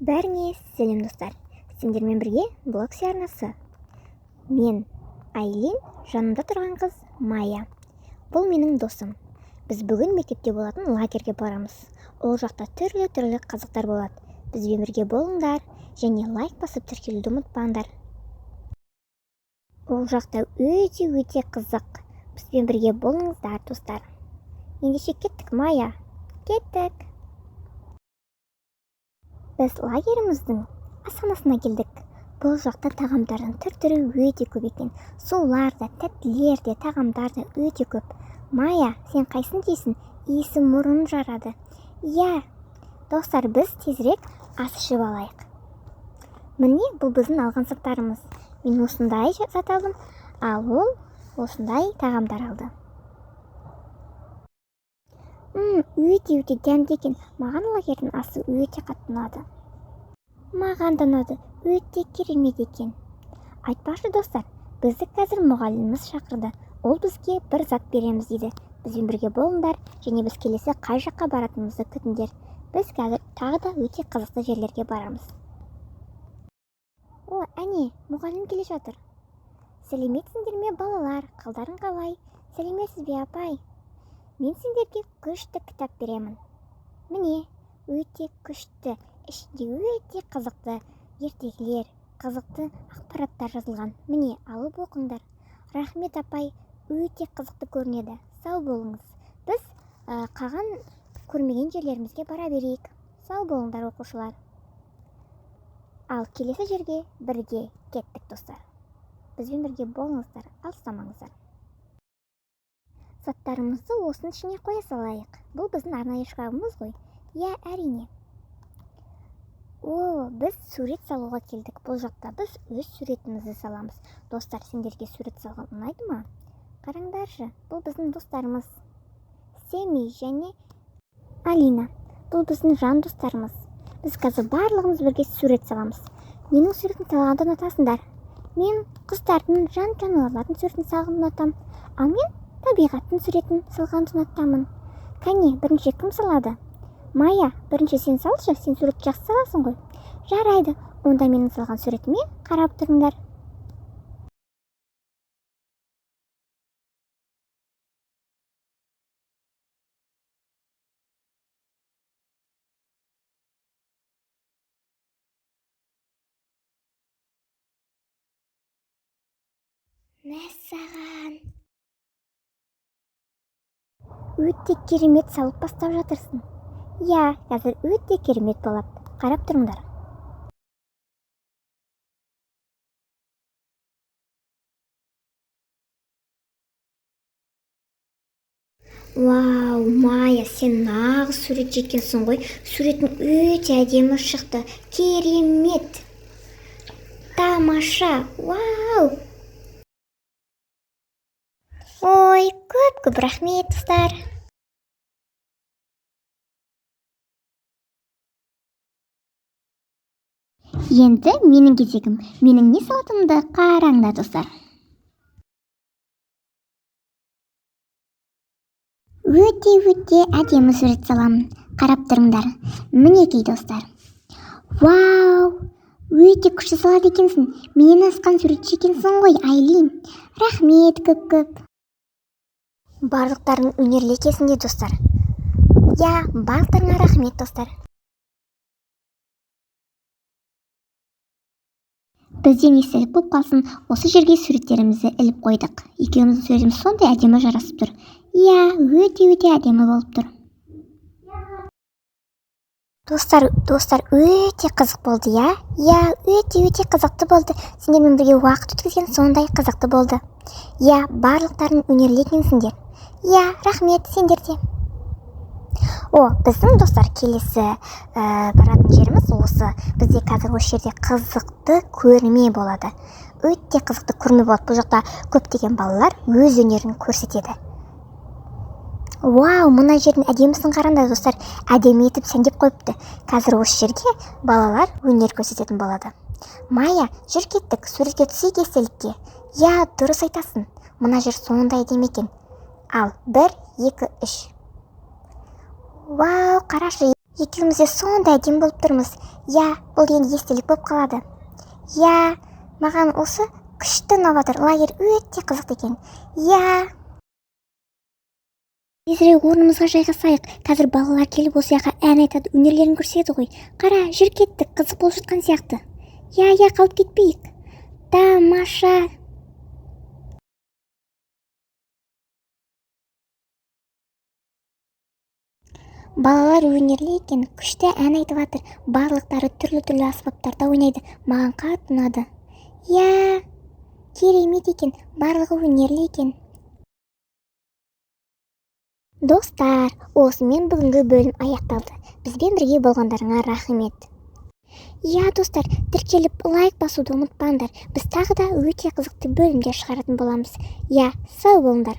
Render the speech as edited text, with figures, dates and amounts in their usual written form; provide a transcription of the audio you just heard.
Бәріңе сәлем достар. Сендермен бірге блогси арнасы. Мен Айлин, жанымда тұрған қыз Майя. Бұл менің досым. Біз бүгін мектепте болатын лагерьге барамыз. Ол жақта түрлі қызықтар болады. Бізбен бірге болыңдар және лайк басып тіркелуді ұмытпаңдар. Ол жақта өте қызық. Бізбен бірге болыңыздар достар. Ендеше кеттік, Майя. Кеттік. Біз лагеріміздің асханасына келдік. Бұл жақта тағамдардың түр-түрі өте көп екен. Сулар да, тәттілер де, тағамдар да өте көп. Майя, сен қайсын дейсің? Иісі мұрын жарады. Иә, достар, біз тезірек ас ішіп алайық. Міне, бұл біздің алған заттарымыз. Мен осындай зат алдым, ал ол осындай тағамдар алды. Өте дәмді екен. Маған лагердің асы өте қатты ұнады. Маған да ұнады. Өте керемет екен. Айтпақшы достар, бізді қазір мұғаліміміз шақырды. Ол бізге бір зат береміз дейді. Бізбен бірге болыңдар және біз келесі қай жаққа баратынымызды күтіңдер. Біз қазір тағы да өте қызықты жерлерге барамыз. О, әне, мұғалім келе жатыр. Сәлеметсіңдер ме балалар? Қалдарың қалай? Сәлеметсіз бе апай? Мен сендерге күшті кітап беремін. Міне, өте күшті, ішінде өте қызықты ертегілер, қызықты ақпараттар жазылған. Міне, алып оқыңдар. Рахмет апай, өте қызықты көрінеді. Сау болыңыз. Біз қаған көрмеген жерлерімізге бара берейік. Сау болыңдар оқушылар. Ал келесі жерге бірге кеттік достар. Бізбен бірге болыңыздар, алыстамаңыздар. Заттарымызды осының ішіне қоя салайық. Бұл біздің арнайы шкафымыз ғой. Иә, әрине. О, біз сурет салуға келдік. Бұл жақта біз өз суретімізді саламыз. Достар, сендерге сурет салған ұнайды ма? Қараңдаршы, бұл біздің достарымыз. Семи және Алина. Бұл біздің жан достарымыз. Біз қазір барлығымыз бірге сурет саламыз. Менің суретін салғанды ұнатасыңдар. Мен құстардың, жануарлардың суретін салғанды ұнатам. Ал мен табиғаттың суретін салғанды ұнатамын. Кәне, бірінші кім салады? Майя, бірінші сен салшы, сен сурет жақсы саласың ғой. Жарайды, онда менің салған суретіме қарап тұрыңдар. Мәссаған. Өте керемет салып бастап жатырсың. Иә, қазір өте керемет болады. Қарап тұрыңдар. Вау, Майя, сен нағыз сурет екенсің ғой. Суретің өте әдемі шықты. Керемет. Тамаша. Вау. Ой, көп рахмет, достар. Енді менің кезегім. Менің не салатымды қараңдар, достар. Өте әдемі сурет саламын. Қарап тұрыңдар. Мінекей, достар. Вау! Өте күшті салады екенсің. Менен асқан суретші екенсің ғой, Айлин. Рахмет көп. Барлықтарың өнерлі екенсіңдер, достар. Я, барлықтарыңа рахмет, достар. Бізден естелік болып қалсын, осы жерге суреттерімізді іліп қойдық. Екеуміздің суретіміз сондай әдемі жарасып тұр. Я, өте әдемі болып тұр. Достар, өте қызық болды, я? Я, өте қызықты болды. Сендермен бірге уақыт өткізген сондай қызықты болды. Я, барлықтарың өнерлі екенсіңдер. Я, рахмет, сендерде. О, біздің достар, келесі баратын жеріміз осы. Бізде қазір осы жерде қызықты көрме болады. Өте қызықты көрме болады. Бұл жақта көптеген балалар өз өнерін көрсетеді. Вау, мына жердің әдемісін қараңдар, достар. Әдемі етіп сәндеп қойыпты. Қазір осы жерге балалар өнер көрсететін болады. Майя, жүр кеттік, суретке түсейік естелікке. Я, дұрыс айтасың. Мына жер сондай әдемі екен. Ал, 1, 2, 3. Вау, қарашы. Екеуміз де сондай әдемі болып тұрмыз. Я, бұл енді естелік болып қалады. Я, маған осы күшті ұнап жатыр. Лагерь өте қызықты екен. Я. Тезірек орнымызға жайғасайық. Қазір балалар келіп осы жаққа ән айтады, өнерлерін көрсетеді ғой. Қара, жүр кеттік, қызық болып жатқан сияқты. Я, қалып кетпейік. Тамаша. Балалар өнерлі екен, күшті ән айтып жатыр. Барлықтары түрлі аспаптарда ойнайды. Маған қатты ұнады. Я, керемет екен, барлығы өнерлі екен. Достар, осымен бүгінгі бөлім аяқталды. Бізбен бірге болғандарыңа рахмет. Я, достар, тіркеліп лайк басуды ұмытпаңдар. Біз тағы да өте қызықты бөлімдер шығаратын боламыз. Я, сау болыңдар.